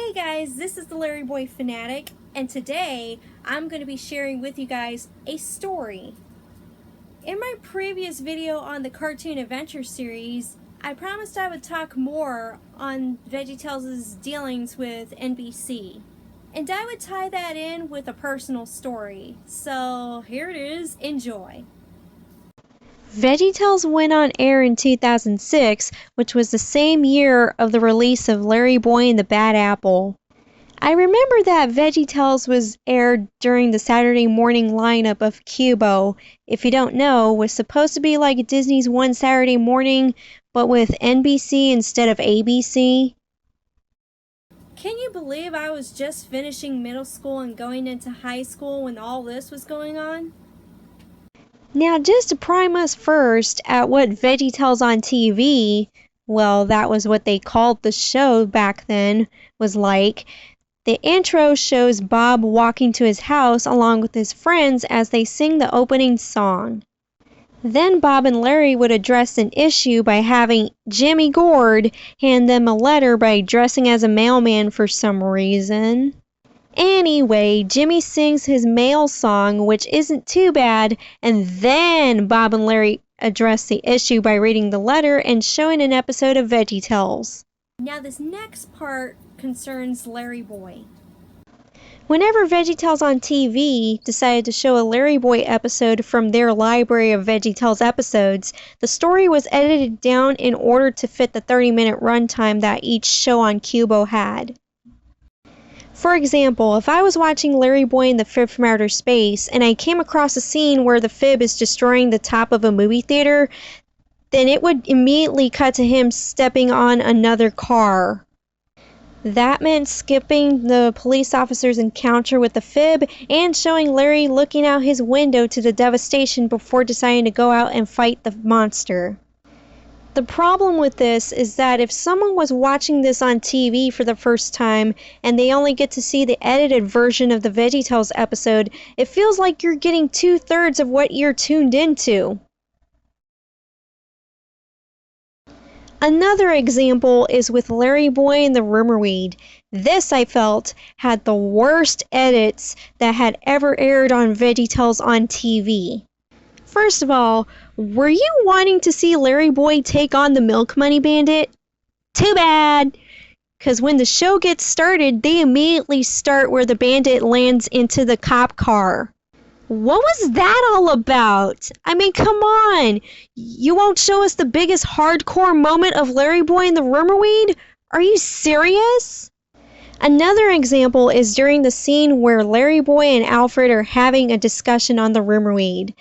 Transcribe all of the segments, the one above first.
Hey guys, this is the LarryBoy Fanatic, and today I'm going to be sharing with you guys a story. In my previous video on the Cartoon Adventure series, I promised I would talk more on Veggietales' dealings with NBC. And I would tie that in with a personal story. So here it is, enjoy. Veggietales went on air in 2006, which was the same year of the release of LarryBoy and the Bad Apple. I remember that Veggietales was aired during the Saturday morning lineup of Qubo. If you don't know, was supposed to be like Disney's One Saturday Morning, but with NBC instead of ABC. Can you believe I was just finishing middle school and going into high school when all this was going on? Now, just to prime us first at what Veggietales on TV, well, that was what they called the show back then, was like. The intro shows Bob walking to his house along with his friends as they sing the opening song. Then Bob and Larry would address an issue by having Jimmy Gord hand them a letter by dressing as a mailman for some reason. Anyway, Jimmy sings his mail song, which isn't too bad, and then Bob and Larry address the issue by reading the letter and showing an episode of Veggietales. Now this next part concerns LarryBoy. Whenever Veggietales on TV decided to show a LarryBoy episode from their library of Veggietales episodes, the story was edited down in order to fit the 30-minute runtime that each show on Qubo had. For example, if I was watching LarryBoy and the Fib from Outer Space and I came across a scene where the Fib is destroying the top of a movie theater, then it would immediately cut to him stepping on another car. That meant skipping the police officer's encounter with the Fib and showing Larry looking out his window to the devastation before deciding to go out and fight the monster. The problem with this is that if someone was watching this on TV for the first time and they only get to see the edited version of the Veggietales episode, it feels like you're getting 2/3 of what you're tuned into. Another example is with LarryBoy and the Rumorweed. This, I felt, had the worst edits that had ever aired on Veggietales on TV. First of all, were you wanting to see LarryBoy take on the Milk Money Bandit? Too bad! Because when the show gets started, they immediately start where the bandit lands into the cop car. What was that all about? I mean, come on! You won't show us the biggest hardcore moment of LarryBoy and the Rumorweed? Are you serious? Another example is during the scene where LarryBoy and Alfred are having a discussion on the Rumorweed.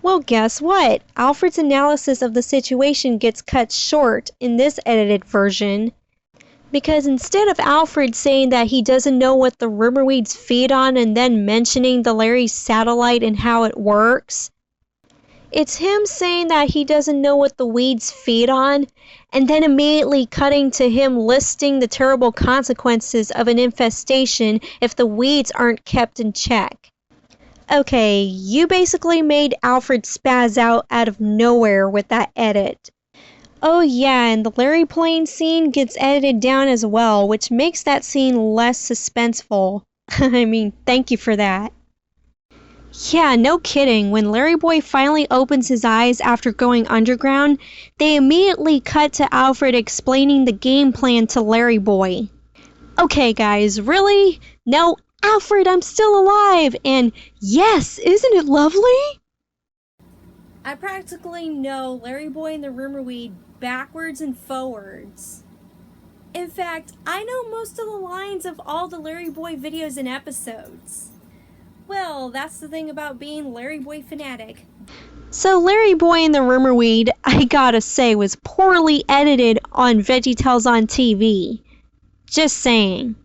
Well, guess what? Alfred's analysis of the situation gets cut short in this edited version, because instead of Alfred saying that he doesn't know what the Rumorweeds feed on and then mentioning the Larry satellite and how it works, it's him saying that he doesn't know what the weeds feed on and then immediately cutting to him listing the terrible consequences of an infestation if the weeds aren't kept in check. Okay, you basically made Alfred spaz out of nowhere with that edit. Oh yeah, and the Larry plane scene gets edited down as well, which makes that scene less suspenseful. I mean, thank you for that. Yeah, no kidding, when LarryBoy finally opens his eyes after going underground, they immediately cut to Alfred explaining the game plan to LarryBoy. Okay guys, really? No, Alfred, I'm still alive! And yes, isn't it lovely? I practically know LarryBoy and the Rumorweed backwards and forwards. In fact, I know most of the lines of all the LarryBoy videos and episodes. Well, that's the thing about being LarryBoy Fanatic. So LarryBoy and the Rumorweed, I gotta say, was poorly edited on Veggietales on TV. Just saying.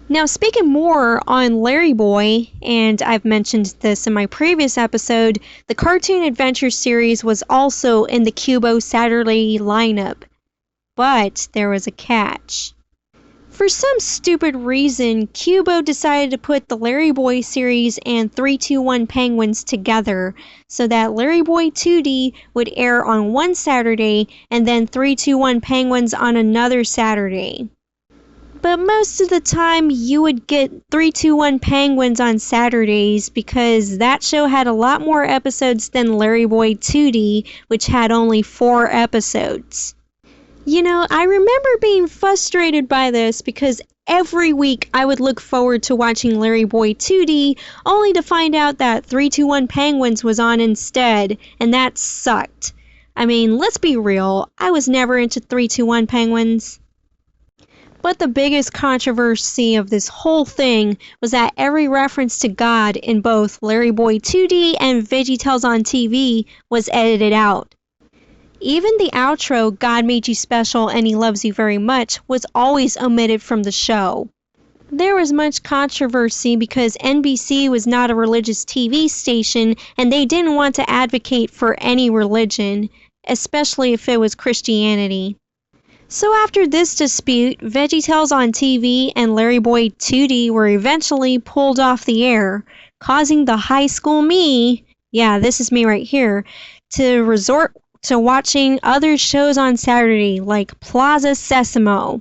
Now, speaking more on LarryBoy, and I've mentioned this in my previous episode, the Cartoon Adventure series was also in the Qubo Saturday lineup. But there was a catch. For some stupid reason, Qubo decided to put the LarryBoy series and 3-2-1 Penguins together so that LarryBoy 2D would air on one Saturday and then 3-2-1 Penguins on another Saturday. But most of the time you would get 321 Penguins on Saturdays because that show had a lot more episodes than LarryBoy 2D, which had only 4 episodes. You know, I remember being frustrated by this because every week I would look forward to watching LarryBoy 2D only to find out that 321 Penguins was on instead, and that sucked. I mean, let's be real, I was never into 321 Penguins. But the biggest controversy of this whole thing was that every reference to God in both LarryBoy 2D and Veggietales on TV was edited out. Even the outro, God Made You Special and He Loves You Very Much, was always omitted from the show. There was much controversy because NBC was not a religious TV station and they didn't want to advocate for any religion, especially if it was Christianity. So after this dispute, Veggietales on TV and LarryBoy 2D were eventually pulled off the air, causing the high school me, yeah, this is me right here, to resort to watching other shows on Saturday like Plaza Sésamo.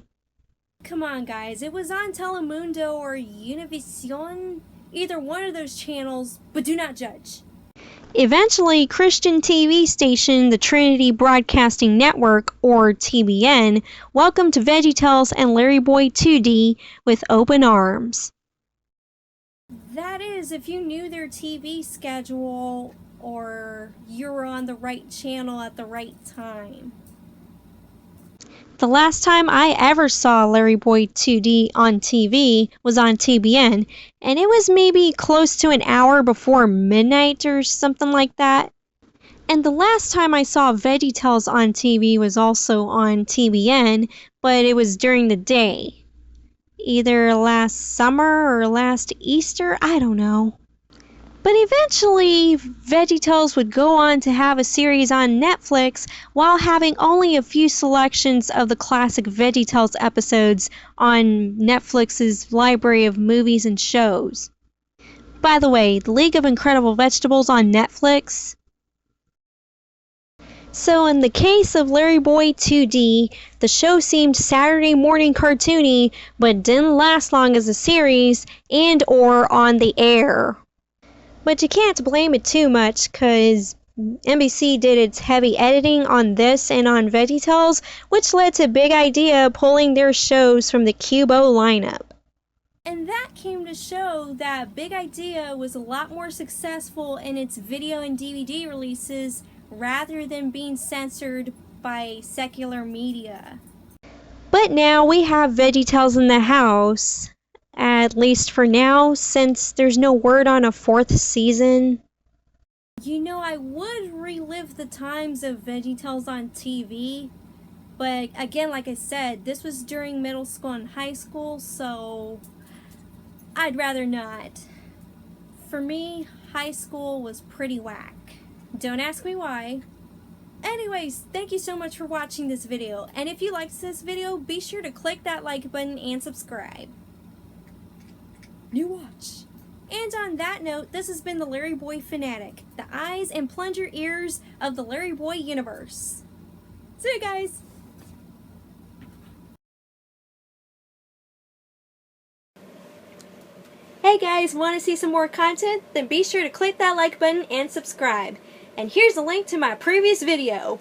Come on, guys, it was on Telemundo or Univision, either one of those channels, but do not judge. Eventually, Christian TV station the Trinity Broadcasting Network, or TBN, welcomed Veggietales and LarryBoy 2D with open arms. That is, if you knew their TV schedule or you were on the right channel at the right time. The last time I ever saw LarryBoy 2D on TV was on TBN, and it was maybe close to an hour before midnight or something like that. And the last time I saw Veggietales on TV was also on TBN, but it was during the day. Either last summer or last Easter, I don't know. But eventually, Veggietales would go on to have a series on Netflix while having only a few selections of the classic Veggietales episodes on Netflix's library of movies and shows. By the way, The League of Incredible Vegetables on Netflix. So in the case of LarryBoy 2D, the show seemed Saturday morning cartoony, but didn't last long as a series and or on the air. But you can't blame it too much, cause NBC did its heavy editing on this and on Veggietales, which led to Big Idea pulling their shows from the Qubo lineup. And that came to show that Big Idea was a lot more successful in its video and DVD releases rather than being censored by secular media. But now we have Veggietales in the house, at least for now, since there's no word on a 4th season. You know, I would relive the times of Veggietales on TV, but again, like I said, this was during middle school and high school, so I'd rather not. For me, high school was pretty whack. Don't ask me why. Anyways, thank you so much for watching this video, and if you liked this video, be sure to click that like button and subscribe. New watch. And on that note, this has been the LarryBoy Fanatic, the eyes and plunger ears of the LarryBoy universe. See you guys! Hey guys, want to see some more content? Then be sure to click that like button and subscribe. And here's a link to my previous video.